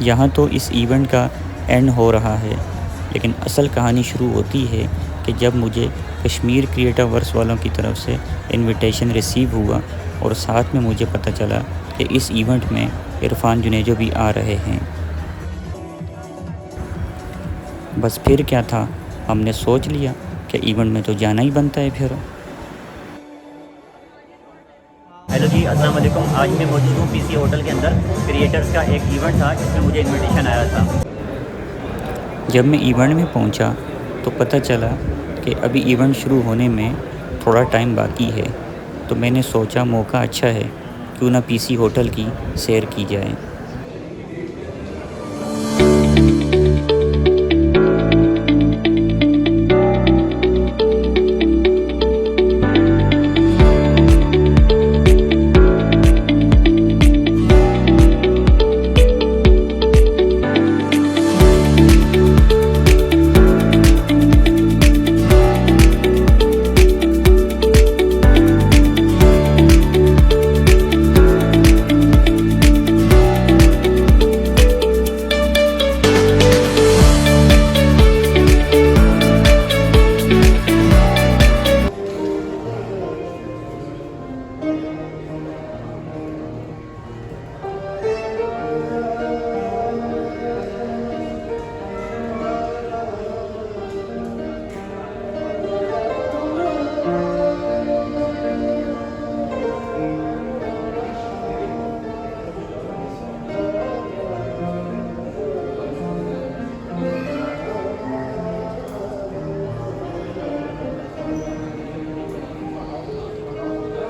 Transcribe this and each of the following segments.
यहाँ तो इस इवेंट का एंड हो रहा है, लेकिन असल कहानी शुरू होती है कि जब मुझे कश्मीर क्रिएटर वर्स वालों की तरफ से इनविटेशन रिसीव हुआ और साथ में मुझे पता चला कि इस इवेंट में इरफान जुनेजो भी आ रहे हैं। बस फिर क्या था, हमने सोच लिया कि इवेंट में तो जाना ही बनता है फिर। हेलो जी, अस्सलाम वालेकुम। आज मैं मौजूद हूँ पीसी होटल के अंदर। क्रिएटर्स का एक इवेंट था जिसमें मुझे इनविटेशन आया था। जब मैं इवेंट में पहुंचा तो पता चला कि अभी इवेंट शुरू होने में थोड़ा टाइम बाकी है, तो मैंने सोचा मौका अच्छा है, क्यों ना पीसी होटल की सैर की जाए।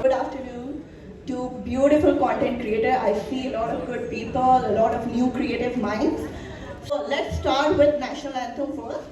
Good afternoon to beautiful content creator. I see a lot of good people, a lot of new creative minds. So let's start with national anthem first.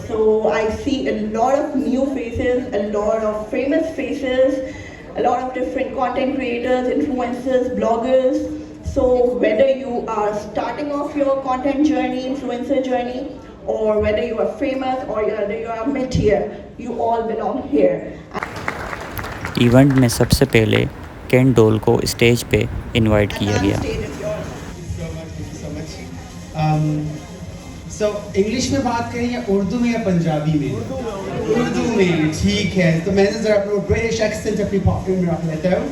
So I see a lot of new faces, a lot of famous faces, a lot of different content creators, influencers, bloggers. So whether you are starting off your content journey, influencer journey, or whether you are famous or whether you are mid-tier, you all belong here. Event में सबसे पहले केन डोल को stage पे invite किया गया। So English में बात करें या उर्दू में या पंजाबी में? उर्दू में, ठीक है। तो मैंने ज़रा अपना ब्रिटिश एक्सेंट अपनी पॉकेट में रख लेता हूँ।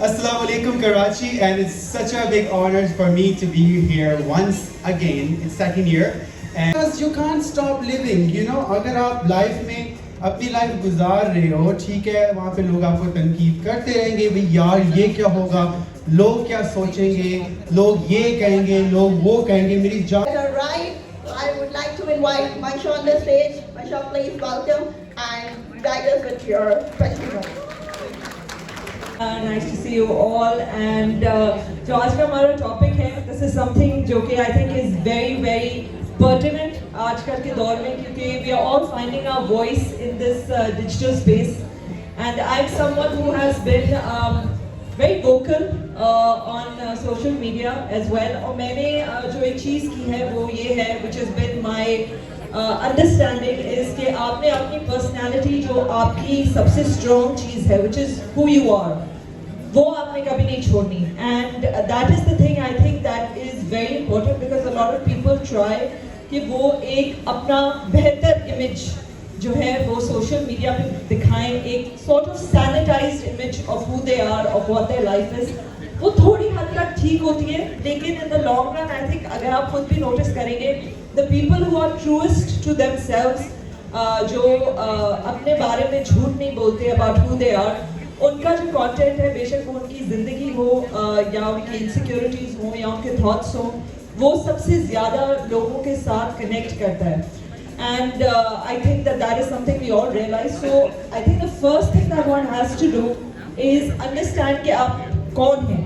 अस्सलाम वालेकुम Karachi, and it's such a big honor for me to be here once again. It's second year, and because you can't stop living, you know, अगर आप लाइफ में अपनी लाइफ गुजार रहे हो, ठीक है, वहाँ पे लोग आपको तनकीद करते रहेंगे, भाई यार ये क्या होगा, लोग क्या सोचेंगे, लोग ये कहेंगे, लोग वो कहेंगे, मेरी जान। Right, I would like to invite Maisha on the stage. Maisha, please welcome and guide us with your festival. Nice to see you all. And जो आज का हमारा टॉपिक है, this is something जो कि I think is very very pertinent आजकल के दौर में, क्योंकि we are all finding our voice in this digital space. And I'm someone who has been very vocal on social media as well. और मैंने जो एक चीज़ की है वो ये है, which has been my understanding is कि आपने अपनी personality जो आपकी सबसे strong चीज़ है, which is who you are, वो आपने कभी नहीं छोड़नी. And that is the thing I think that is very important, because a lot of people try कि वो एक अपना बेहतर image जो है वो सोशल मीडिया पे दिखाएं, एक sort of sanitized image of who they are, of what their life is. वो थोड़ी हद तक ठीक होती है, लेकिन in the long run I think अगर आप खुद भी notice करेंगे, the people who are truest to themselves जो अपने बारे में झूठ नहीं बोलते अबाउट हु दे आर, उनका जो कंटेंट है, बेशक वो उनकी ज़िंदगी हो या उनकी इनसिक्योरिटीज़ हो या उनके थॉट्स हो, वो सबसे ज़्यादा लोगों के साथ कनेक्ट करता है. And I think that is something we all realize. So I think the first thing that one has to do is understand कि आप कौन हैं.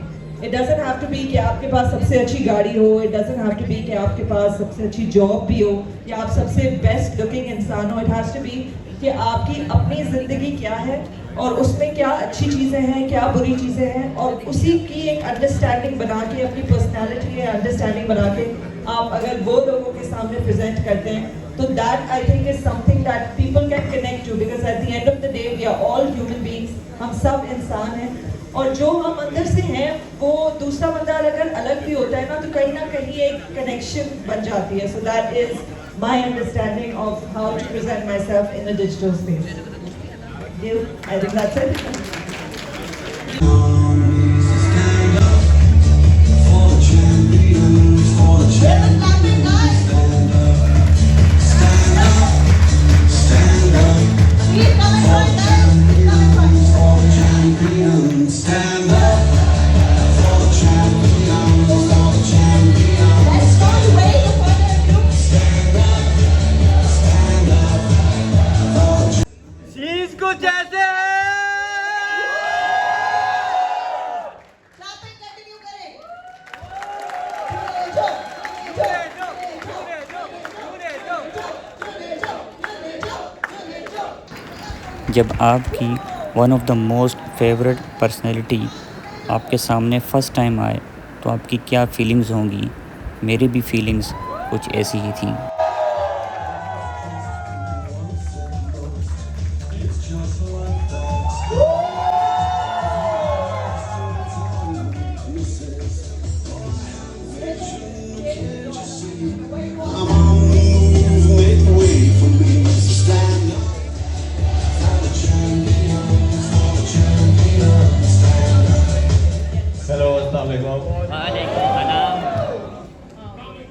It doesn't have to be कि आपके पास सबसे अच्छी गाड़ी हो, it doesn't have to be कि आपके पास सबसे अच्छी जॉब भी हो या आप सबसे बेस्ट लुकिंग इंसान हो. It has to be कि आपकी अपनी ज़िंदगी क्या है और उसमें क्या अच्छी चीज़ें हैं, क्या बुरी चीज़ें हैं, और उसी की एक अंडरस्टैंडिंग बना के, अपनी पर्सनैलिटी है अंडरस्टैंडिंग बना के आप अगर वो लोगों के सामने प्रेजेंट करते हैं, तो that I think is something that people can connect to, because at the end of the day we are all human beings. हम सब इंसान हैं और जो हम अंदर से हैं वो दूसरा बंदा अगर अलग भी होता है ना कहीं एक कनेक्शन बन जाती है. So that is my understanding of how to present myself in a digital space. I think that's it. जब आपकी one of the most favourite personality आपके सामने फ़र्स्ट टाइम आए तो आपकी क्या फीलिंग्स होंगी? मेरी भी फीलिंग्स कुछ ऐसी ही थी.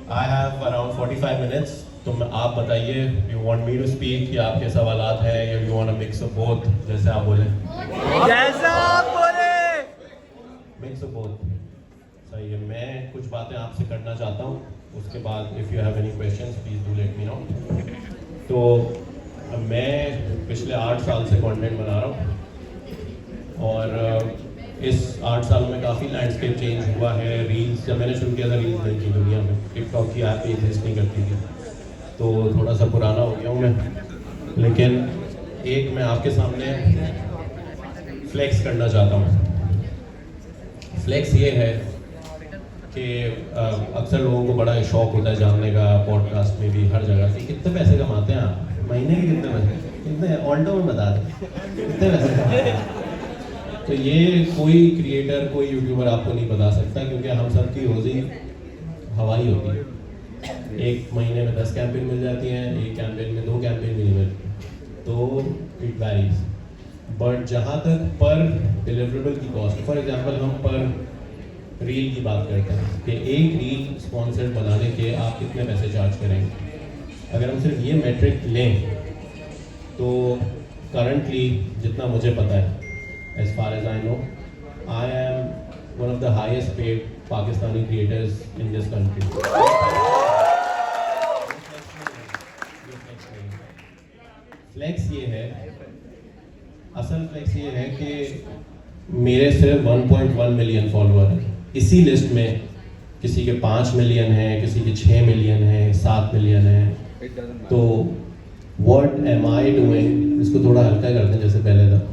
I have around 45 minutes. तो आप बताइए, you want me to speak या आपके सवालात हैं या you want a mix of both, जैसे आप बोले. जैसा आप बोले. Mix of both. सही है. मैं कुछ बातें आपसे करना चाहता हूँ. उसके बाद if you have any questions, please do let me know. तो मैं पिछले 8 साल से कंटेंट बना रहा हूँ और इस 8 सालों में काफ़ी लैंडस्केप चेंज हुआ है. रील्स जब मैंने शुरू किया था, रील्स नहीं थी दुनिया में, टिकटॉक की ऐप एग्जिस्ट नहीं करती थी, तो थोड़ा सा पुराना हो गया हूँ मैं. लेकिन एक मैं आपके सामने फ्लेक्स करना चाहता हूँ. फ्लेक्स ये है कि अक्सर लोगों को बड़ा शौक होता है जानने का, पॉडकास्ट में भी हर जगह, कि कितने पैसे कमाते हैं आप महीने के, कितने पैसे, कितने ऑल्टो में बता दें कितने पैसे कमाते हैं. तो ये कोई क्रिएटर, कोई यूट्यूबर आपको नहीं बता सकता, क्योंकि हम सब की रोज़ी हवाई होती है. एक महीने में 10 कैंपेन मिल जाती हैं, एक कैंपेन में 2 कैंपेन भी नहीं मिलती, तो इट वैरीज. बट जहाँ तक पर डिलीवरेबल की कॉस्ट, फॉर एग्जांपल हम पर रील की बात करते हैं कि एक रील स्पॉन्सर्ड बनाने के आप कितने पैसे चार्ज करेंगे. अगर हम सिर्फ ये मेट्रिक लें तो करंटली जितना मुझे पता है, as far as I know, I am one of the highest paid Pakistani creators in this country. Flex ये है, असल फ्लेक्स ये है कि मेरे सिर्फ 1.1 मिलियन फॉलोअर हैं. इसी लिस्ट में किसी के 5 मिलियन हैं, किसी के 6 मिलियन हैं, 7 मिलियन हैं. तो what am I doing? इसको थोड़ा हल्का करते हैं जैसे पहले था.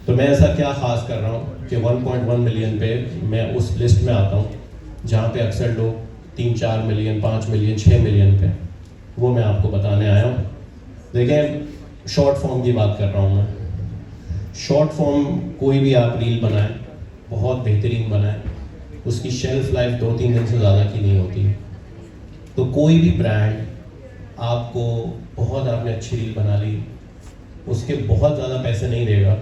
तो मैं ऐसा क्या ख़ास कर रहा हूँ कि 1.1 मिलियन पे मैं उस लिस्ट में आता हूँ जहाँ पे अक्सर लोग 3-4 मिलियन, 5 मिलियन, 6 मिलियन पे. वो मैं आपको बताने आया हूँ. देखें, शॉर्ट फॉर्म की बात कर रहा हूँ मैं. शॉर्ट फॉर्म कोई भी आप रील बनाएं, बहुत बेहतरीन बनाएं, उसकी शेल्फ लाइफ 2-3 दिन से ज़्यादा की नहीं होती. तो कोई भी ब्रांड आपको बहुत, आपने अच्छी रील बना ली, उसके बहुत ज़्यादा पैसे नहीं देगा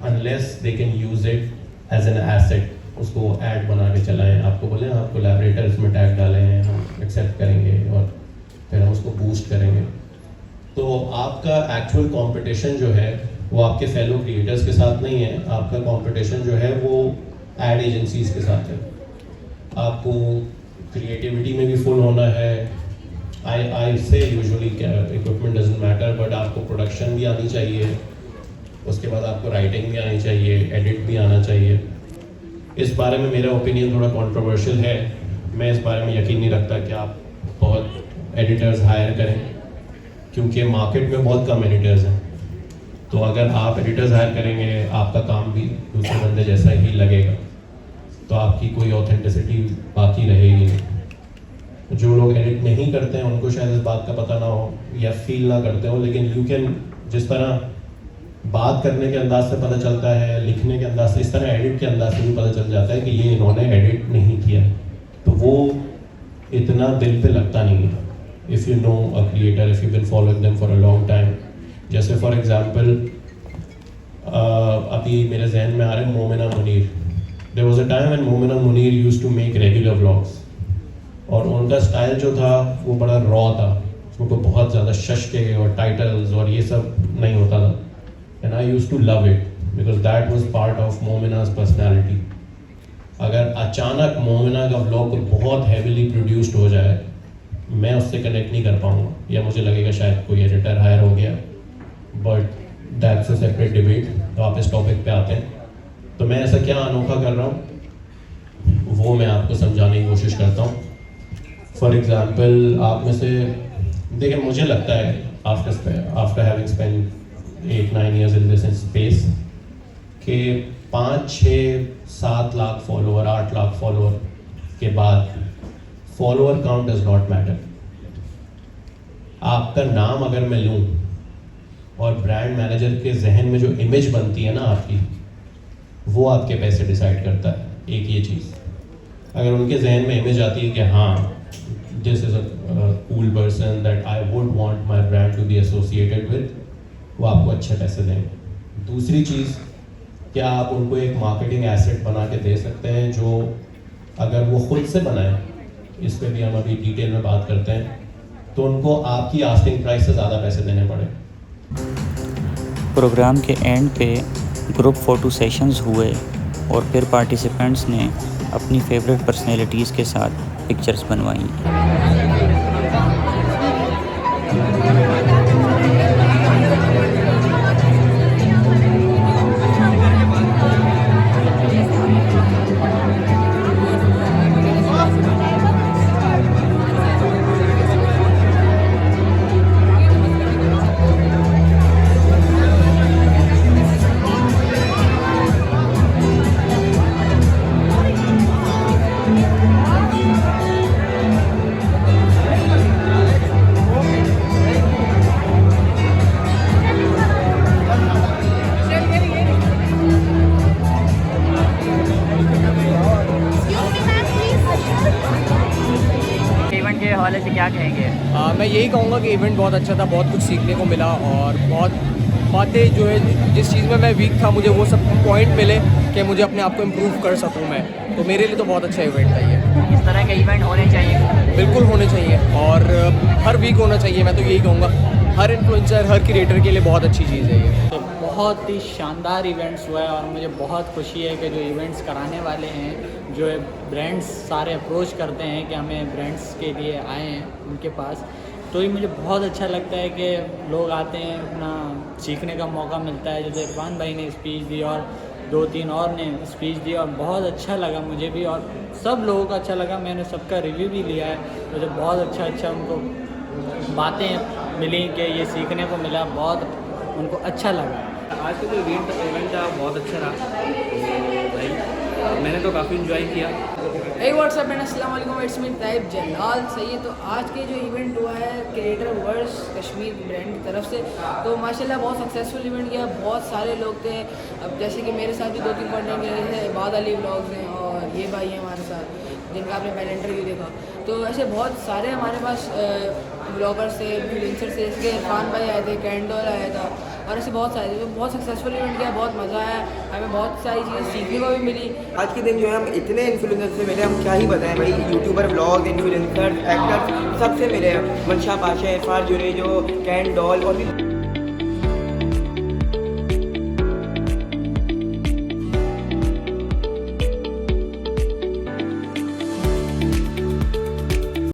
unless they can use it as an asset. उसको ऐड बना के चलाएं, आपको बोले आप कोलैबोरेटर इसमें टैग डालें हैं, हम एक्सेप्ट करेंगे और फिर हम उसको बूस्ट करेंगे. तो तो आपका एक्चुअल कंपटीशन जो है वो आपके फेलो क्रिएटर्स के साथ नहीं है, आपका कंपटीशन जो है वो एड एजेंसीज के साथ है। आपको क्रिएटिविटी में भी फुल होना है। आई से usually equipment doesn't matter, but आपको प्रोडक्शन भी आनी चाहिए, उसके बाद आपको राइटिंग भी आनी चाहिए, एडिट भी आना चाहिए। इस बारे में मेरा ओपिनियन थोड़ा कंट्रोवर्शियल है। मैं इस बारे में यकीन नहीं रखता कि आप बहुत एडिटर्स हायर करें, क्योंकि मार्केट में बहुत कम एडिटर्स हैं। तो अगर आप एडिटर्स हायर करेंगे, आपका काम भी दूसरे बंदे जैसा ही लगेगा, तो आपकी कोई ऑथेंटिसिटी बाकी रहेगी नहीं। जो लोग एडिट नहीं करते हैं उनको शायद इस बात का पता ना हो या फील ना करते हो, लेकिन यू कैन, जिस तरह बात करने के अंदाज से पता चलता है, लिखने के अंदाज से, इस तरह एडिट के अंदाज से भी पता चल जाता है कि ये इन्होंने एडिट नहीं किया, तो वो इतना दिल पे लगता नहीं है। If you know a creator, if you been following them for a long time, जैसे फॉर एग्जांपल अभी मेरे जहन में आ रहे हैं Momina Munir. There was a time when Momina Munir used to make regular vlogs, और उनका स्टाइल जो था वो बड़ा रॉ था, उसको बहुत ज़्यादा शशके और टाइटल्स और ये सब नहीं होता था। And I used to love it because that was part of मोमिना's पर्सनैलिटी। अगर अचानक मोमिना का व्लॉग बहुत हैवीली प्रोड्यूस्ड हो जाए, मैं उससे कनेक्ट नहीं कर पाऊँगा, या मुझे लगेगा शायद कोई एडिटर हायर हो गया, but that's a separate debate. तो आप इस टॉपिक पे आते हैं, तो मैं ऐसा क्या अनोखा कर रहा हूँ वो मैं आपको समझाने की कोशिश करता हूँ। फॉर एग्जाम्पल, आप में से देखिए, मुझे लगता है after having spend 8-9 years in this space कि 5-6-7 लाख फॉलोअर, 8 लाख फॉलोअर के बाद follower count does not matter. आपका नाम अगर मैं लूँ और ब्रांड मैनेजर के जहन में जो इमेज बनती है ना आपकी, वो आपके पैसे डिसाइड करता है। एक ये चीज़, अगर उनके जहन में इमेज आती है कि हाँ this is a cool person that I would want my brand to be associated with, वो आपको अच्छे पैसे देंगे। दूसरी चीज़, क्या आप उनको एक मार्केटिंग एसेट बना के दे सकते हैं जो अगर वो खुद से बनाए, इस पर भी हम अभी डिटेल में बात करते हैं, तो उनको आपकी आस्किंग प्राइस से ज़्यादा पैसे देने पड़े। प्रोग्राम के एंड पे ग्रुप फ़ोटो सेशंस हुए और फिर पार्टिसिपेंट्स ने अपनी फेवरेट पर्सनैलिटीज़ के साथ पिक्चर्स बनवाई। इवेंट के हवाले से क्या कहेंगे? मैं यही कहूँगा कि इवेंट बहुत अच्छा था, बहुत कुछ सीखने को मिला और बहुत बातें जो है जिस चीज़ में मैं वीक था मुझे वो सब पॉइंट मिले कि मुझे अपने आप को इम्प्रूव कर सकूँ मैं। तो मेरे लिए तो बहुत अच्छा इवेंट था ये। इस तरह के इवेंट होने चाहिए, बिल्कुल होने चाहिए और हर वीक होना चाहिए। मैं तो यही कहूँगा, हर इन्फ्लुएंसर, हर क्रिएटर के लिए बहुत अच्छी चीज़ है ये। तो बहुत ही शानदार इवेंट्स हुआ है और मुझे बहुत खुशी है कि जो इवेंट्स कराने वाले हैं, जो है ब्रांड्स सारे अप्रोच करते हैं कि हमें ब्रांड्स के लिए आए हैं उनके पास, तो ये मुझे बहुत अच्छा लगता है कि लोग आते हैं, अपना सीखने का मौका मिलता है। जैसे इरफान भाई ने स्पीच दी और 2-3 और ने स्पीच दी और बहुत अच्छा लगा मुझे भी और सब लोगों का अच्छा लगा। मैंने सबका रिव्यू भी लिया है, मुझे बहुत अच्छा उनको बातें मिली कि ये सीखने को मिला, बहुत उनको अच्छा लगा। आज का जो इवेंट था बहुत अच्छा रहा, तो भाई मैंने तो काफ़ी इन्जॉय किया। हे व्हाट्सअप एंड अस्सलाम वालेकुम, इट्स मी ताइब जलाल। सही है, तो आज के जो इवेंट हुआ है क्रिएटर वर्स कश्मीर ब्रांड की तरफ से, तो माशाल्लाह बहुत सक्सेसफुल इवेंट किया। बहुत सारे लोग थे, अब जैसे कि मेरे साथ भी 2-3 कंटेंट क्रिएटर थे, इबाद अली व्लॉग्स हैं और ये भाई हैं हमारे साथ जिनका आपने पहले इंटरव्यू देखा। तो ऐसे बहुत सारे हमारे पास ब्लॉगर्स थे, इन्फ्लुएंसर थे, इसके इरफान भाई आए थे, कैंडोल आया था, और ऐसे बहुत सारे बहुत सक्सेसफुल इवेंट किया, बहुत मज़ा आया, हमें बहुत सारी चीज़ें सीखने को भी मिली। आज के दिन जो है हम इतने इन्फ्लुएंसर से मिले, हम क्या ही बताएं भाई, यूट्यूबर, ब्लॉग, इन्फ्लुएंसर, एक्टर सबसे मिले हैं। मनशा पाशा, इरफान जुनेजो, कैन डॉल और भी